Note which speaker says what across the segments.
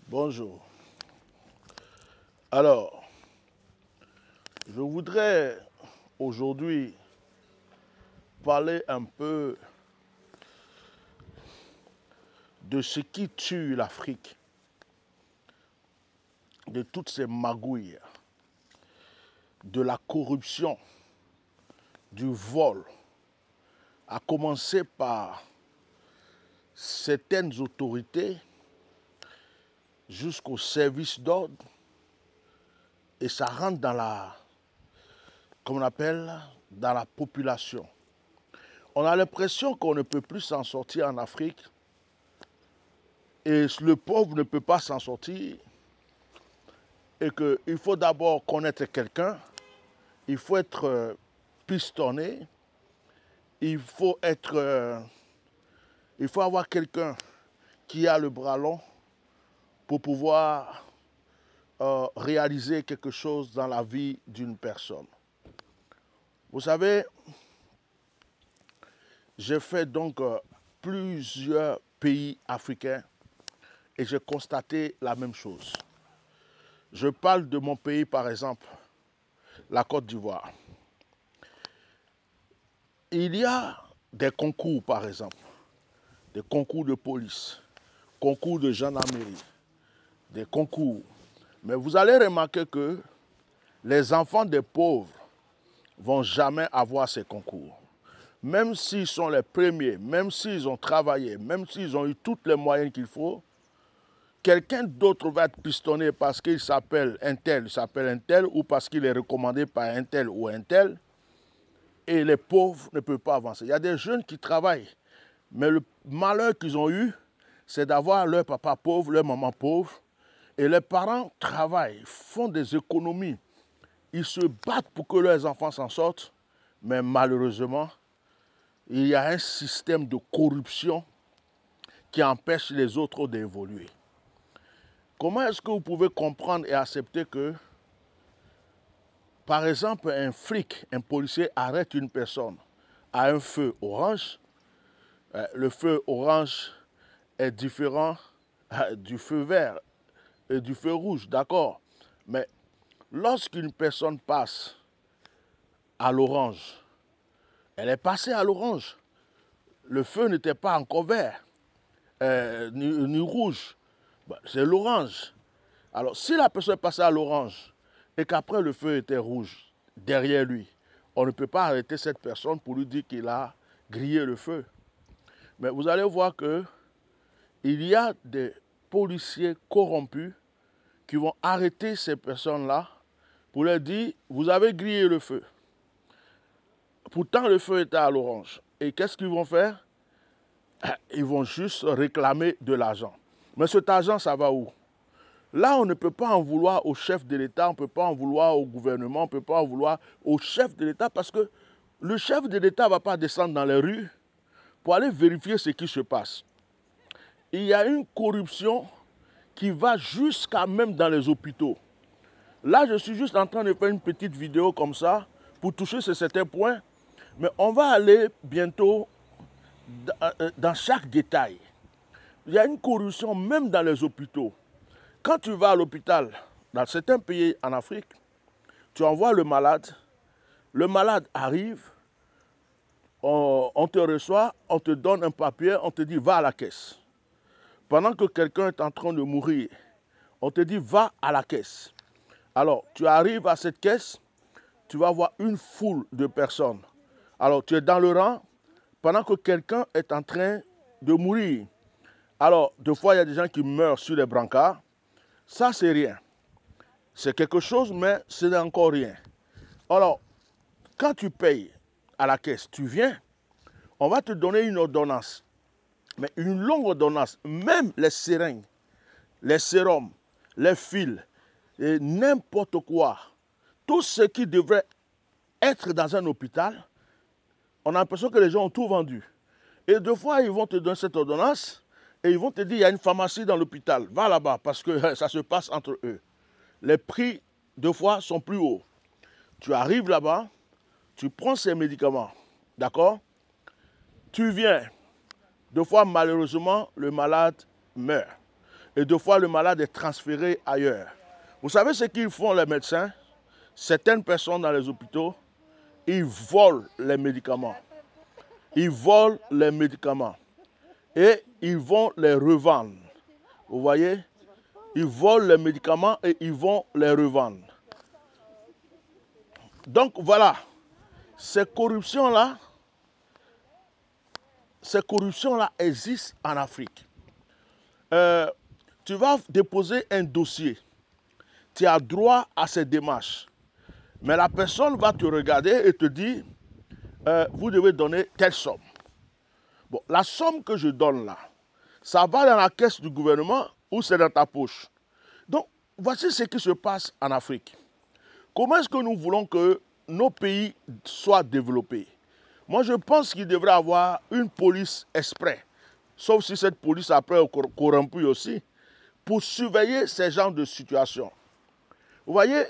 Speaker 1: Bonjour. Alors, je voudrais aujourd'hui parler un peu de ce qui tue l'Afrique, de toutes ces magouilles, de la corruption, du vol, à commencer par certaines autorités jusqu'aux services d'ordre, et ça rentre dans la, comme on appelle, dans la population. On a l'impression qu'on ne peut plus s'en sortir en Afrique, et le pauvre ne peut pas s'en sortir, et qu'il faut d'abord connaître quelqu'un, il faut être pistonné, il faut avoir quelqu'un qui a le bras long pour pouvoir réaliser quelque chose dans la vie d'une personne. Vous savez, j'ai fait donc plusieurs pays africains et j'ai constaté la même chose. Je parle de mon pays, par exemple, la Côte d'Ivoire. Il y a des concours, par exemple, des concours de police, concours de gendarmerie, des concours. Mais vous allez remarquer que les enfants des pauvres ne vont jamais avoir ces concours. Même s'ils sont les premiers, même s'ils ont travaillé, même s'ils ont eu tous les moyens qu'il faut, quelqu'un d'autre va être pistonné parce qu'il s'appelle un tel, ou parce qu'il est recommandé par un tel ou un tel, et les pauvres ne peuvent pas avancer. Il y a des jeunes qui travaillent, mais le malheur qu'ils ont eu, c'est d'avoir leur papa pauvre, leur maman pauvre, et les parents travaillent, font des économies, ils se battent pour que leurs enfants s'en sortent, mais malheureusement, il y a un système de corruption qui empêche les autres d'évoluer. Comment est-ce que vous pouvez comprendre et accepter que, par exemple, un flic, un policier arrête une personne à un feu orange? Le feu orange est différent du feu vert et du feu rouge, d'accord? Mais lorsqu'une personne passe à l'orange, elle est passée à l'orange. Le feu n'était pas encore vert, ni rouge. C'est l'orange. Alors, si la personne est passée à l'orange et qu'après le feu était rouge derrière lui, on ne peut pas arrêter cette personne pour lui dire qu'il a grillé le feu. Mais vous allez voir qu'il y a des policiers corrompus qui vont arrêter ces personnes-là pour leur dire « vous avez grillé le feu ». Pourtant, le feu était à l'orange. Et qu'est-ce qu'ils vont faire? Ils vont juste réclamer de l'argent. Mais cet argent, ça va où? Là, on ne peut pas en vouloir au chef de l'État, on ne peut pas en vouloir au gouvernement, on ne peut pas en vouloir au chef de l'État parce que le chef de l'État ne va pas descendre dans les rues pour aller vérifier ce qui se passe. Il y a une corruption qui va jusqu'à même dans les hôpitaux. Là, je suis juste en train de faire une petite vidéo comme ça pour toucher sur certains points, mais on va aller bientôt dans chaque détail. Il y a une corruption même dans les hôpitaux. Quand tu vas à l'hôpital, dans certains pays en Afrique, tu envoies le malade arrive, on te reçoit, on te donne un papier, on te dit va à la caisse. Pendant que quelqu'un est en train de mourir, on te dit va à la caisse. Alors, tu arrives à cette caisse, tu vas voir une foule de personnes. Alors, tu es dans le rang pendant que quelqu'un est en train de mourir. Alors, deux fois, il y a des gens qui meurent sur les brancards. Ça, c'est rien. C'est quelque chose, mais ce n'est encore rien. Alors, quand tu payes à la caisse, tu viens, on va te donner une ordonnance. Mais une longue ordonnance, même les seringues, les sérums, les fils, et n'importe quoi, tout ce qui devrait être dans un hôpital, on a l'impression que les gens ont tout vendu. Et deux fois, ils vont te donner cette ordonnance et ils vont te dire, il y a une pharmacie dans l'hôpital, va là-bas parce que ça se passe entre eux. Les prix, deux fois, sont plus hauts. Tu arrives là-bas, tu prends ces médicaments, d'accord? Tu viens. Deux fois, malheureusement, le malade meurt. et deux fois le malade est transféré ailleurs. Vous savez ce qu'ils font les médecins? Certaines personnes dans les hôpitaux, ils volent les médicaments. Ils volent les médicaments et ils vont les revendre. Vous voyez? Ils volent les médicaments et ils vont les revendre. Donc voilà, ces corruptions-là existent en Afrique. Tu vas déposer un dossier, tu as droit à ces démarches. Mais la personne va te regarder et te dire, vous devez donner telle somme. Bon, la somme que je donne là, ça va dans la caisse du gouvernement ou c'est dans ta poche. Donc, voici ce qui se passe en Afrique. Comment est-ce que nous voulons que nos pays soient développés? Moi, je pense qu'il devrait y avoir une police exprès, sauf si cette police après est corrompue aussi, pour surveiller ces genres de situations. Vous voyez,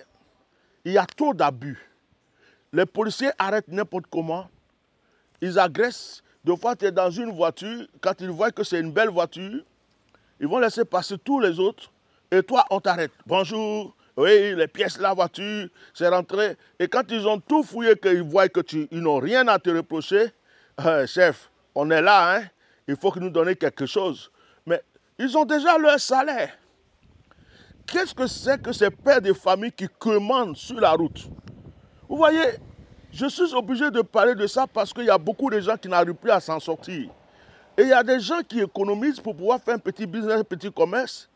Speaker 1: il y a trop d'abus. Les policiers arrêtent n'importe comment, ils agressent. Des fois, tu es dans une voiture, quand ils voient que c'est une belle voiture, ils vont laisser passer tous les autres, et toi, on t'arrête. Bonjour, oui, les pièces de la voiture, c'est rentré. Et quand ils ont tout fouillé, qu'ils voient qu'ils n'ont rien à te reprocher, chef, on est là, hein, il faut que nous donnions quelque chose. Mais ils ont déjà leur salaire. Qu'est-ce que c'est que ces pères de famille qui commandent sur la route? Vous voyez, je suis obligé de parler de ça parce qu'il y a beaucoup de gens qui n'arrivent plus à s'en sortir. Et il y a des gens qui économisent pour pouvoir faire un petit business, un petit commerce,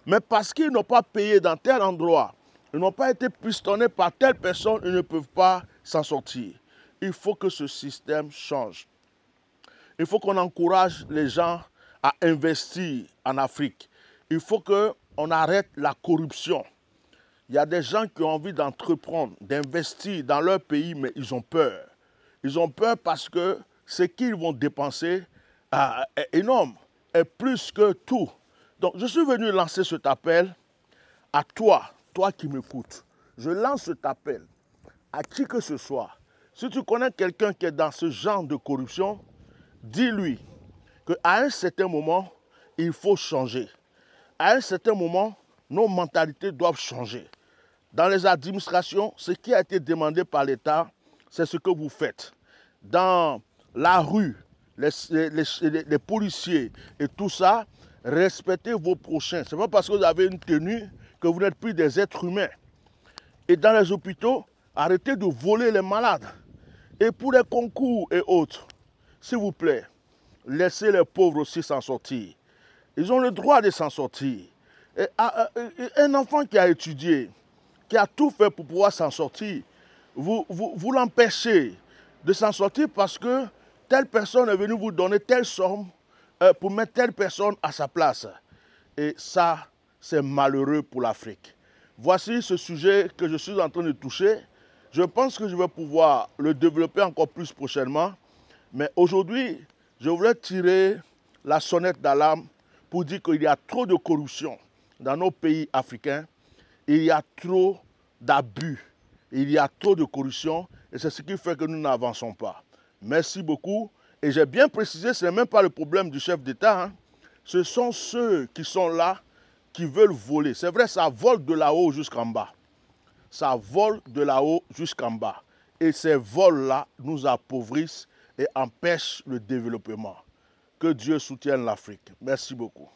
Speaker 1: mais parce qu'ils n'ont pas payé dans tel endroit, ils n'ont pas été pistonnés par telle personne, ils ne peuvent pas s'en sortir. Il faut que ce système change. Il faut qu'on encourage les gens à investir en Afrique. Il faut qu'on arrête la corruption. Il y a des gens qui ont envie d'entreprendre, d'investir dans leur pays, mais ils ont peur. Ils ont peur parce que ce qu'ils vont dépenser est énorme, est plus que tout. Donc, je suis venu lancer cet appel à toi, toi qui m'écoutes. Je lance cet appel à qui que ce soit. Si tu connais quelqu'un qui est dans ce genre de corruption, dis-lui qu'à un certain moment, il faut changer. À un certain moment, nos mentalités doivent changer. Dans les administrations, ce qui a été demandé par l'État, c'est ce que vous faites. Dans la rue, les policiers et tout ça, respectez vos prochains. Ce n'est pas parce que vous avez une tenue que vous n'êtes plus des êtres humains. Et dans les hôpitaux, arrêtez de voler les malades. Et pour les concours et autres, s'il vous plaît, laissez les pauvres aussi s'en sortir. Ils ont le droit de s'en sortir. Et un enfant qui a étudié, qui a tout fait pour pouvoir s'en sortir, vous l'empêchez de s'en sortir parce que telle personne est venue vous donner telle somme pour mettre telle personne à sa place. Et ça, c'est malheureux pour l'Afrique. Voici ce sujet que je suis en train de toucher. Je pense que je vais pouvoir le développer encore plus prochainement. Mais aujourd'hui, je voulais tirer la sonnette d'alarme pour dire qu'il y a trop de corruption dans nos pays africains. Il y a trop d'abus. Il y a trop de corruption. Et c'est ce qui fait que nous n'avançons pas. Merci beaucoup. Et j'ai bien précisé, ce n'est même pas le problème du chef d'État. Hein. Ce sont ceux qui sont là, qui veulent voler. C'est vrai, ça vole de là-haut jusqu'en bas. Ça vole de là-haut jusqu'en bas. Et ces vols-là nous appauvrissent et empêchent le développement. Que Dieu soutienne l'Afrique. Merci beaucoup.